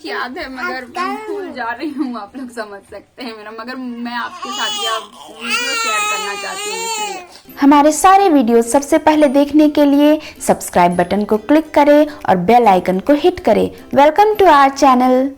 याद है, मगर मैं भूल जा रही हूँ, आप लोग समझ सकते हैं मेरा, मगर मैं आपके साथ यह वीडियो शेयर करना चाहती हूँ इसलिए। हमारे सारे वीडियो सबसे पहले देखने के लिए सब्सक्राइब बटन को क्लिक करें और बेल आइकन को हिट करें। Welcome to our channel.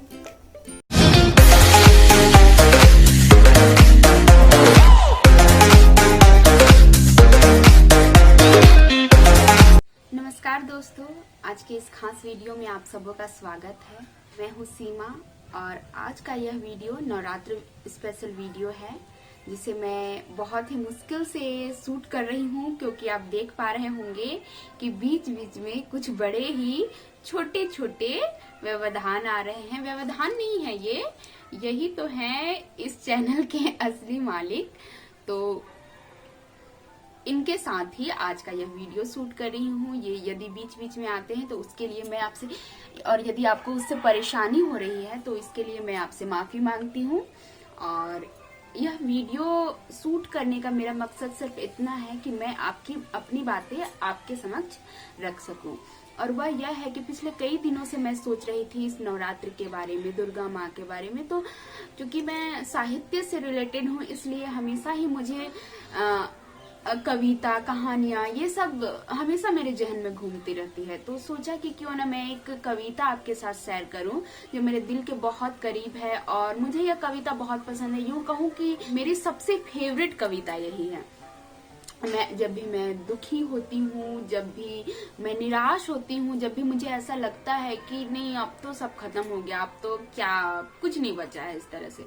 नमस्कार दोस्तों, आज के इस खास वीडियो में आप सबों का स्वागत है। मैं हूँ सीमा और आज का यह वीडियो नवरात्र स्पेशल वीडियो है, जिसे मैं बहुत ही मुश्किल से शूट कर रही हूँ, क्योंकि आप देख पा रहे होंगे कि बीच बीच में कुछ बड़े ही छोटे छोटे व्यवधान आ रहे हैं। व्यवधान नहीं है ये, यही तो है इस चैनल के असली मालिक। तो इनके साथ ही आज का यह वीडियो शूट कर रही हूँ। ये यदि बीच बीच में आते हैं तो उसके लिए मैं आपसे, और यदि आपको उससे परेशानी हो रही है तो इसके लिए मैं आपसे माफी मांगती हूँ। और यह वीडियो शूट करने का मेरा मकसद सिर्फ इतना है कि मैं आपकी अपनी बातें आपके समक्ष रख सकूं, और वह यह है कि पिछले कई दिनों से मैं सोच रही थी इस नवरात्र के बारे में, दुर्गा माँ के बारे में। तो क्योंकि मैं साहित्य से रिलेटेड हूँ, इसलिए हमेशा ही मुझे कविता, कहानियां, ये सब हमेशा मेरे जहन में घूमती रहती है। तो सोचा कि क्यों ना मैं एक कविता आपके साथ शेयर करूं जो मेरे दिल के बहुत करीब है, और मुझे यह कविता बहुत पसंद है। यूं कहूं कि मेरी सबसे फेवरेट कविता यही है। जब भी मैं दुखी होती हूँ, जब भी मैं निराश होती हूँ, जब भी मुझे ऐसा लगता है कि नहीं अब तो सब खत्म हो गया, अब तो क्या कुछ नहीं बचा है इस तरह से,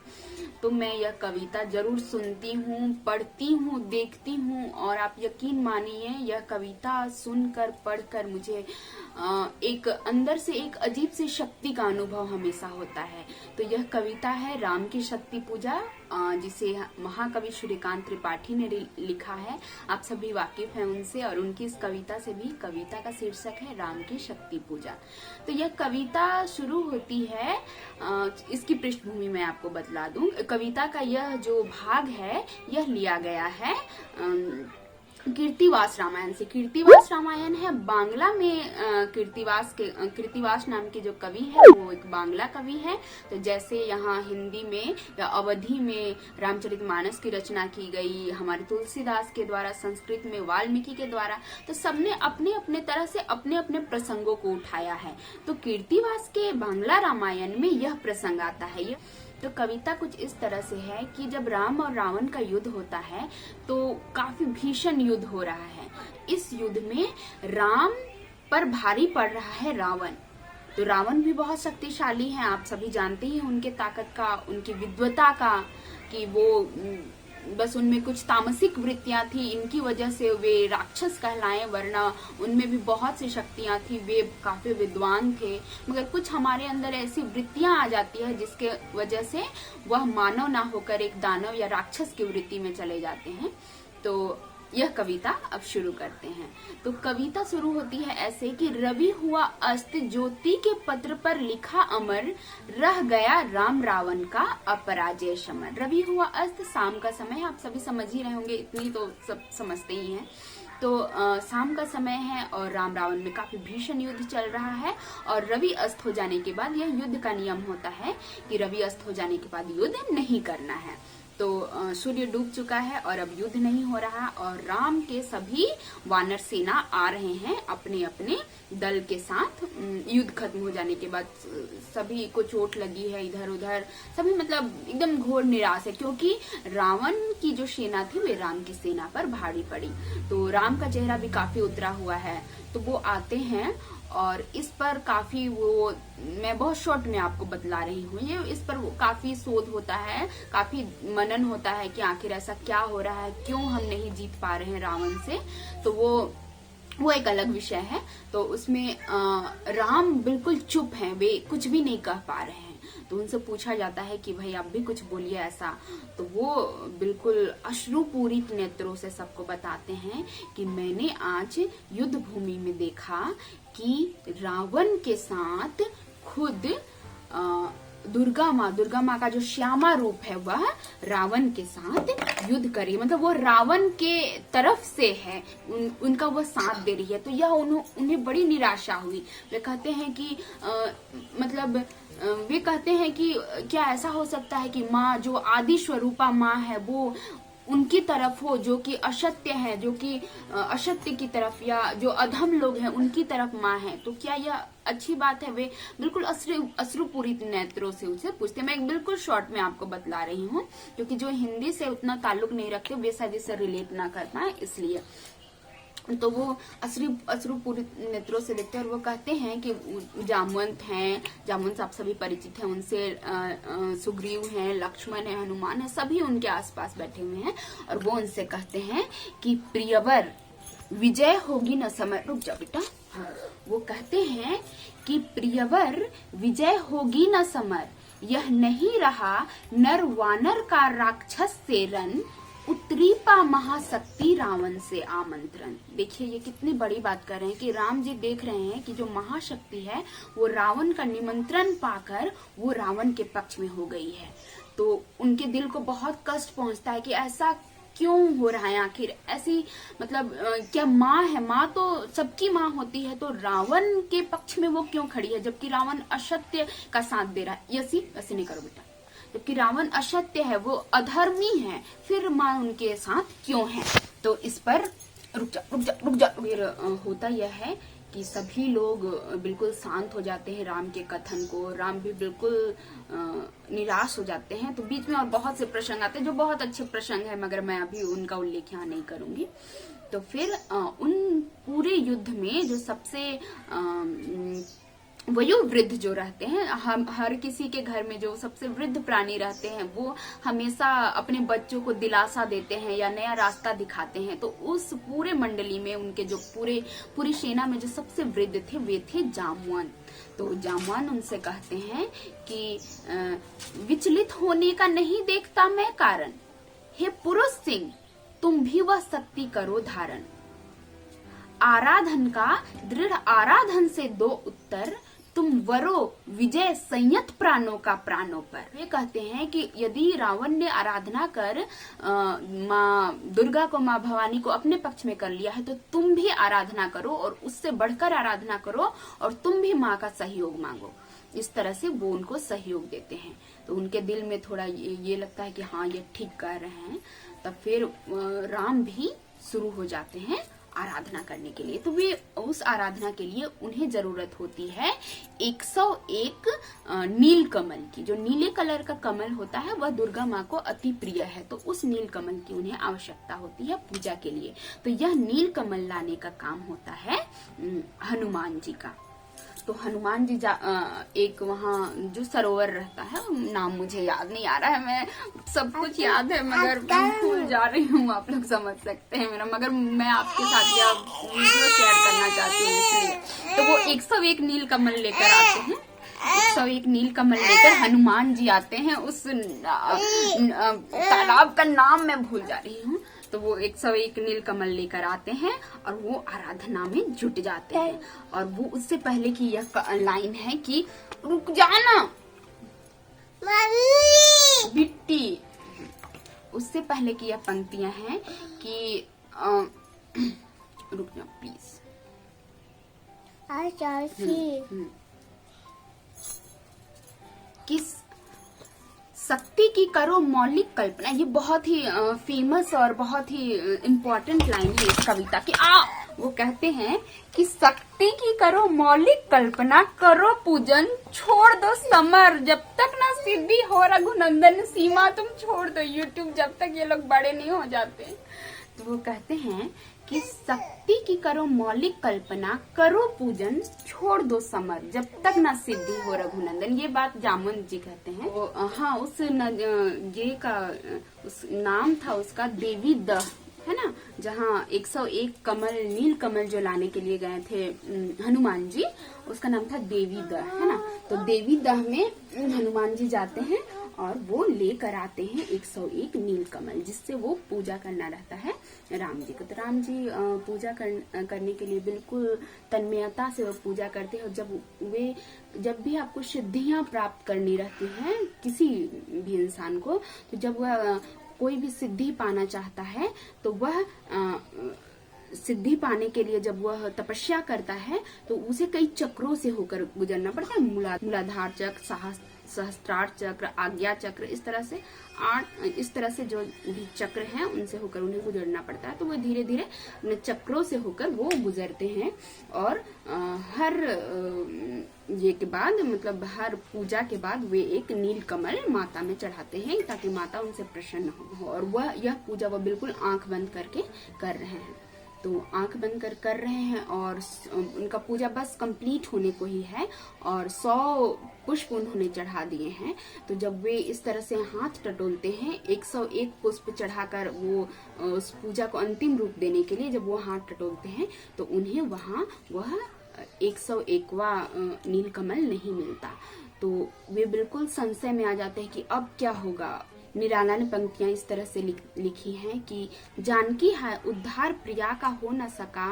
तो मैं यह कविता जरूर सुनती हूँ, पढ़ती हूँ, देखती हूँ। और आप यकीन मानिए, यह कविता सुनकर पढ़कर मुझे एक अंदर से एक अजीब सी शक्ति का अनुभव हमेशा होता है। तो यह कविता है राम की शक्ति पूजा, जिसे महाकवि सूर्यकांत त्रिपाठी ने लिखा है। आप सभी वाकिफ हैं उनसे, और उनकी इस कविता से भी। कविता का शीर्षक है राम की शक्ति पूजा। तो यह कविता शुरू होती है, इसकी पृष्ठभूमि मैं आपको बतला दूं। कविता का यह जो भाग है यह लिया गया है कीर्तिवास रामायण से। कीर्तिवास रामायण है बांग्ला में। कीर्तिवास नाम के जो कवि है वो एक बांग्ला कवि है। तो जैसे यहाँ हिंदी में या अवधी में रामचरितमानस की रचना की गई, हमारे तुलसीदास के द्वारा, संस्कृत में वाल्मीकि के द्वारा, तो सबने अपने अपने तरह से अपने अपने प्रसंगों को उठाया है। तो कीर्तिवास के बांग्ला रामायण में यह प्रसंग आता है। तो कविता कुछ इस तरह से है कि जब राम और रावण का युद्ध होता है तो काफी भीषण युद्ध हो रहा है। इस युद्ध में राम पर भारी पड़ रहा है रावण। तो रावण भी बहुत शक्तिशाली है, आप सभी जानते हैं उनके ताकत का, उनकी विद्वता का, कि वो बस उनमें कुछ तामसिक वृत्तियां थी, इनकी वजह से वे राक्षस कहलाए, वरना उनमें भी बहुत सी शक्तियां थी, वे काफी विद्वान थे। मगर कुछ हमारे अंदर ऐसी वृत्तियां आ जाती है जिसके वजह से वह मानव ना होकर एक दानव या राक्षस की वृत्ति में चले जाते हैं। तो यह कविता अब शुरू करते हैं। तो कविता शुरू होती है ऐसे कि रवि हुआ अस्त, ज्योति के पत्र पर लिखा अमर, रह गया राम रावण का अपराजय समर। रवि हुआ अस्त, शाम का समय, आप सभी समझ ही रहे होंगे, इतनी तो सब समझते ही हैं। तो शाम का समय है और राम रावण में काफी भीषण युद्ध चल रहा है। और रवि अस्त हो जाने के बाद, यह युद्ध का नियम होता है कि रवि अस्त हो जाने के बाद युद्ध नहीं करना है। तो सूर्य डूब चुका है और अब युद्ध नहीं हो रहा, और राम के सभी वानर सेना आ रहे हैं अपने अपने दल के साथ। युद्ध खत्म हो जाने के बाद सभी को चोट लगी है, इधर उधर सभी मतलब एकदम घोर निराश है, क्योंकि रावण की जो सेना थी वे राम की सेना पर भारी पड़ी। तो राम का चेहरा भी काफी उतरा हुआ है। तो वो आते हैं और इस पर काफी, वो मैं बहुत शॉर्ट में आपको बतला रही हूँ, ये इस पर काफी शोध होता है, काफी मनन होता है कि आखिर ऐसा क्या हो रहा है, क्यों हम नहीं जीत पा रहे हैं रावण से। तो वो एक अलग विषय है। तो उसमें राम बिल्कुल चुप हैं, वे कुछ भी नहीं कह पा रहे हैं। तो उनसे पूछा जाता है कि भाई आप भी कुछ बोलिए ऐसा। तो वो बिल्कुल अश्रुपूरित नेत्रों से सबको बताते हैं कि मैंने आज युद्ध भूमि में देखा कि रावण के साथ खुद दुर्गा माँ का जो श्यामा रूप है वह रावण के साथ युद्ध कर रही है, मतलब वो रावण के तरफ से है, उनका वह साथ दे रही है। तो यह उन्हें बड़ी निराशा हुई। वे कहते हैं कि मतलब वे कहते हैं कि क्या ऐसा हो सकता है कि माँ जो आदि स्वरूपा माँ है वो उनकी तरफ हो, जो कि असत्य है, जो कि असत्य की तरफ, या जो अधम लोग हैं उनकी तरफ माँ है, तो क्या यह अच्छी बात है? वे बिल्कुल अश्रुपूरित नेत्रों से उनसे पूछते। मैं एक बिल्कुल शॉर्ट में आपको बतला रही हूँ, क्योंकि जो हिंदी से उतना ताल्लुक नहीं रखते वे शायद इससे रिलेट ना कर पाए, इसलिए। तो वो अश्रुपूरित नेत्रों से देखते हैं और वो कहते हैं कि जामवंत हैं, जामवंत आप सभी परिचित हैं उनसे, सुग्रीव हैं, लक्ष्मण है, हनुमान है, सभी उनके आसपास बैठे हुए हैं और वो उनसे कहते हैं कि प्रियवर विजय होगी न समर। रुक जाओ बेटा। वो कहते हैं कि प्रियवर विजय होगी न समर, यह नहीं रहा नर वानर का राक्षस से रन, उत्तरी पा महाशक्ति रावण से आमंत्रण। देखिए ये कितनी बड़ी बात कर रहे हैं कि राम जी देख रहे हैं कि जो महाशक्ति है वो रावण का निमंत्रण पाकर वो रावण के पक्ष में हो गई है। तो उनके दिल को बहुत कष्ट पहुंचता है कि ऐसा क्यों हो रहा है, आखिर ऐसी मतलब क्या माँ है? माँ तो सबकी माँ होती है, तो रावण के पक्ष में वो क्यों खड़ी है जबकि रावण असत्य का साथ दे रहा है? ऐसे नहीं करो बेटा, जबकि रावण असत्य है, वो अधर्मी है, फिर माँ उनके साथ क्यों है? तो इस पर रुक जा। फिर होता यह है कि सभी लोग बिल्कुल शांत हो जाते हैं राम के कथन को, राम भी बिल्कुल निराश हो जाते हैं। तो बीच में और बहुत से प्रसंग आते हैं जो बहुत अच्छे प्रसंग है, मगर मैं अभी उनका उल्लेख यहाँ नहीं करूंगी। तो फिर उन पूरे युद्ध में जो सबसे वयोवृद्ध जो रहते हैं, हम हर किसी के घर में जो सबसे वृद्ध प्राणी रहते हैं वो हमेशा अपने बच्चों को दिलासा देते हैं या नया रास्ता दिखाते हैं। तो उस पूरे मंडली में उनके जो पूरी सेना में जो सबसे वृद्ध थे वे थे जामवंत। तो जामवंत उनसे कहते हैं कि विचलित होने का नहीं देखता मैं कारण, हे पुरुष सिंह तुम भी वह शक्ति करो धारण, आराधन का दृढ़ आराधन से दो उत्तर, तुम वरो विजय संयत प्राणों का प्राणों पर। वे कहते हैं कि यदि रावण ने आराधना कर माँ दुर्गा को, माँ भवानी को अपने पक्ष में कर लिया है, तो तुम भी आराधना करो और उससे बढ़कर आराधना करो और तुम भी माँ का सहयोग मांगो। इस तरह से वो उनको सहयोग देते हैं। तो उनके दिल में थोड़ा ये लगता है कि हाँ ये ठीक कर रहे हैं। तब फिर राम भी शुरू हो जाते हैं आराधना करने के लिए। तो वे उस आराधना के लिए उन्हें जरूरत होती है 101 नील कमल की। जो नीले कलर का कमल होता है वह दुर्गा माँ को अति प्रिय है, तो उस नील कमल की उन्हें आवश्यकता होती है पूजा के लिए। तो यह नील कमल लाने का काम होता है हनुमान जी का। तो हनुमान जी एक वहाँ जो सरोवर रहता है, नाम मुझे याद नहीं आ रहा है, मैं सब कुछ याद है मगर मैं भूल जा रही हूँ, आप लोग समझ सकते हैं मेरा, मगर मैं आपके साथ यह वीडियो शेयर करना चाहती हूँ इसलिए। तो वो 101 नील कमल लेकर आते हैं, 101 नील कमल लेकर हनुमान जी आते हैं। उस तालाब का नाम मैं भूल जा रही हूँ। तो वो 101 नील कमल लेकर आते हैं और वो आराधना में जुट जाते हैं। और वो उससे पहले की यह लाइन है कि रुक जाना बिट्टी, उससे पहले की यह पंक्तियां हैं कि रुक जाओ प्लीज। किस शक्ति की करो मौलिक कल्पना, ये बहुत ही फेमस और बहुत ही इम्पोर्टेंट लाइन है इस कविता की। वो कहते हैं कि शक्ति की करो मौलिक कल्पना, करो पूजन छोड़ दो समर, जब तक ना सिद्धि हो रघुनंदन सीमा तुम छोड़ दो यूट्यूब, जब तक ये लोग बड़े नहीं हो जाते। तो वो कहते हैं कि शक्ति की करो मौलिक कल्पना, करो पूजन छोड़ दो समर, जब तक ना सिद्धि हो रघुनंदन। ये बात जामवंत जी कहते हैं। तो हाँ, उस नाम था उसका देवी दह, है ना, जहाँ 101 कमल नील कमल जो लाने के लिए गए थे हनुमान जी, उसका नाम था देवी दह, है ना। तो देवी दह में हनुमान जी जाते हैं और वो लेकर आते हैं 101 नील कमल, जिससे वो पूजा करना रहता है राम जी को। तो राम जी पूजा करने के लिए बिल्कुल तन्मयता से वो पूजा करते हैं। और जब भी आपको सिद्धियां प्राप्त करनी रहती हैं किसी भी इंसान को, तो जब वह कोई भी सिद्धि पाना चाहता है तो वह सिद्धि पाने के लिए जब वह तपस्या करता है तो उसे कई चक्रों से होकर गुजरना पड़ता है। मूलाधार चक्र, सहस्त्रार चक्र, आज्ञा चक्र, इस तरह से जो भी चक्र हैं उनसे होकर उन्हें गुजरना पड़ता है। तो वो धीरे धीरे अपने चक्रों से होकर वो गुजरते हैं और हर ये के बाद मतलब हर पूजा के बाद वे एक नील कमल माता में चढ़ाते हैं ताकि माता उनसे प्रसन्न हो। और वह यह पूजा वह बिल्कुल आंख बंद करके कर रहे हैं। तो आंख बंद कर रहे हैं और उनका पूजा बस कंप्लीट होने को ही है और 100 पुष्प उन्होंने चढ़ा दिए हैं। तो जब वे इस तरह से हाथ टटोलते हैं 101 पुष्प चढ़ाकर वो उस पूजा को अंतिम रूप देने के लिए जब वो हाथ टटोलते हैं तो उन्हें वहाँ वह 101वां नीलकमल नहीं मिलता। तो वे बिल्कुल संशय में आ जाते हैं कि अब क्या होगा। निराला ने पंक्तियां इस तरह से लिखी हैं कि जानकी है उद्धार प्रिया का हो न सका,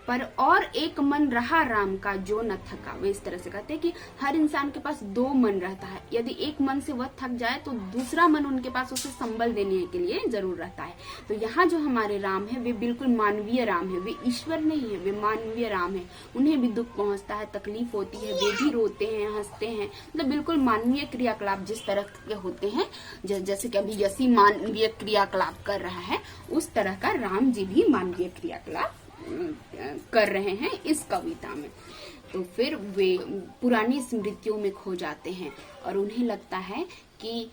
पर और एक मन रहा राम का जो न थका। वे इस तरह से कहते हैं कि हर इंसान के पास 2 मन रहता है, यदि एक मन से वह थक जाए तो दूसरा मन उनके पास उसे संबल देने के लिए जरूर रहता है। तो यहाँ जो हमारे राम है वे बिल्कुल मानवीय राम है, वे ईश्वर नहीं है, वे मानवीय राम है। उन्हें भी दुख पहुंचता है, तकलीफ होती है, वे भी रोते हैं, हंसते हैं, मतलब बिल्कुल मानवीय क्रियाकलाप जिस तरह के होते हैं, जैसे कि अभी यसी मानवीय क्रियाकलाप कर रहा है उस तरह का राम जी भी मानवीय क्रियाकलाप कर रहे हैं इस कविता में। तो फिर वे पुरानी स्मृतियों में खो जाते हैं और उन्हें लगता है कि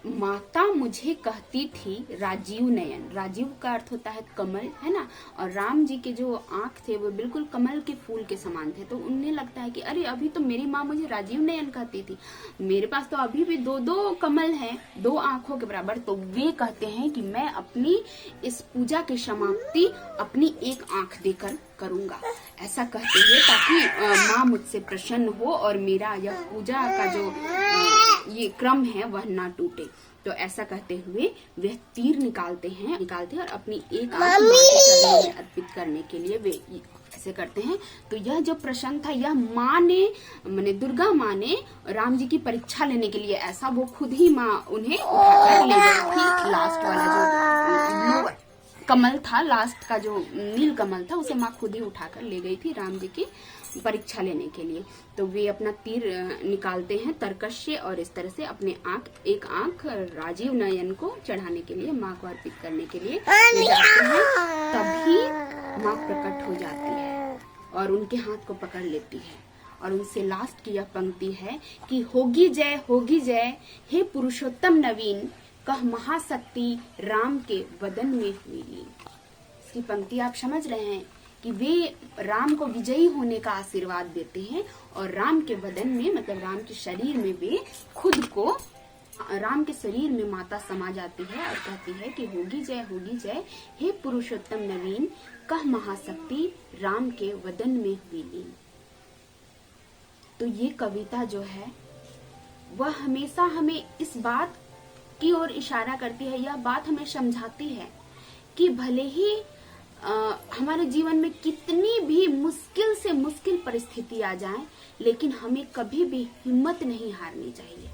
माता मुझे कहती थी राजीव नयन। राजीव का अर्थ होता है कमल, है ना। और राम जी के जो आंख थे वो बिल्कुल कमल के फूल के समान थे। तो उन्हें लगता है कि अरे अभी तो मेरी माँ मुझे राजीव नयन कहती थी, मेरे पास तो अभी भी 2 कमल हैं, 2 आंखों के बराबर। तो वे कहते हैं कि मैं अपनी इस पूजा की समाप्ति अपनी एक आंख देकर करूंगा, ऐसा कहते हुए, ताकि माँ मुझसे प्रसन्न हो और मेरा यह पूजा का जो ये क्रम है वह ना टूटे। तो ऐसा कहते हुए वे तीर निकालते हैं और अपनी एक आंख माँ के चरणों में अर्पित करने के लिए वे ऐसे करते हैं। तो यह जो प्रसंग था यह माँ ने माने दुर्गा माँ ने राम जी की परीक्षा लेने के लिए ऐसा वो खुद ही माँ उन्हें उठाकर ले गई थी। लास्ट वाला जो कमल था, लास्ट का जो नील कमल था उसे माँ खुद ही उठाकर ले गई थी राम जी की परीक्षा लेने के लिए। तो वे अपना तीर निकालते हैं तरकश से और इस तरह से अपने एक आंख राजीव नयन को चढ़ाने के लिए, माँ को अर्पित करने के लिए ले जाते हैं। तभी माँ प्रकट हो जाती है और उनके हाथ को पकड़ लेती है और उनसे लास्ट की यह पंक्ति है कि होगी जय हे पुरुषोत्तम नवीन, कह महाशक्ति राम के वदन में हुई लीन। इसकी पंक्ति आप समझ रहे हैं कि वे राम को विजयी होने का आशीर्वाद देते हैं और राम के वदन में मतलब राम के शरीर में वे खुद को, राम के शरीर में माता समा जाती है और कहती है कि होगी जय हे पुरुषोत्तम नवीन, कह महाशक्ति राम के वदन में हुई लीन। तो ये कविता जो है वह हमेशा हमें इस बात की ओर इशारा करती है, यह बात हमें समझाती है कि भले ही हमारे जीवन में कितनी भी मुश्किल से मुश्किल परिस्थिति आ जाए, लेकिन हमें कभी भी हिम्मत नहीं हारनी चाहिए।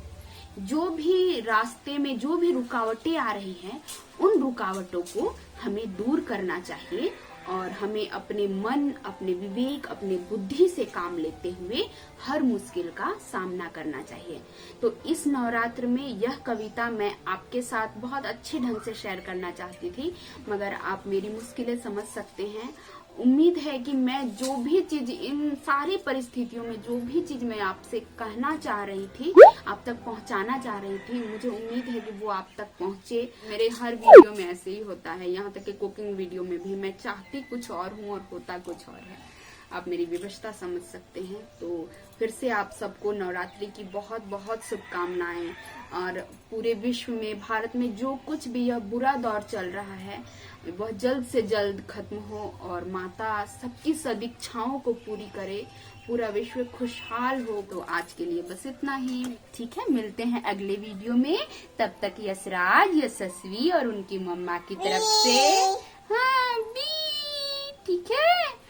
जो भी रास्ते में जो भी रुकावटें आ रही हैं, उन रुकावटों को हमें दूर करना चाहिए और हमें अपने मन, अपने विवेक, अपने बुद्धि से काम लेते हुए हर मुश्किल का सामना करना चाहिए। तो इस नवरात्र में यह कविता मैं आपके साथ बहुत अच्छे ढंग से शेयर करना चाहती थी, मगर आप मेरी मुश्किलें समझ सकते हैं। उम्मीद है कि मैं जो भी चीज इन सारी परिस्थितियों में जो भी चीज मैं आपसे कहना चाह रही थी, आप तक पहुंचाना चाह रही थी, मुझे उम्मीद है कि वो आप तक पहुंचे। मेरे हर वीडियो में ऐसे ही होता है, यहाँ तक कि कुकिंग वीडियो में भी मैं चाहती कुछ और हूँ और होता कुछ और है। आप मेरी विवशता समझ सकते हैं। तो फिर से आप सबको नवरात्रि की बहुत बहुत शुभकामनाएं और पूरे विश्व में, भारत में जो कुछ भी यह बुरा दौर चल रहा है वह जल्द से जल्द खत्म हो और माता सबकी सदिच्छाओं को पूरी करे, पूरा विश्व खुशहाल हो। तो आज के लिए बस इतना ही, ठीक है। मिलते हैं अगले वीडियो में, तब तक यशराज, यशस्वी और उनकी मम्मा की तरफ से हाँ भी, ठीक है।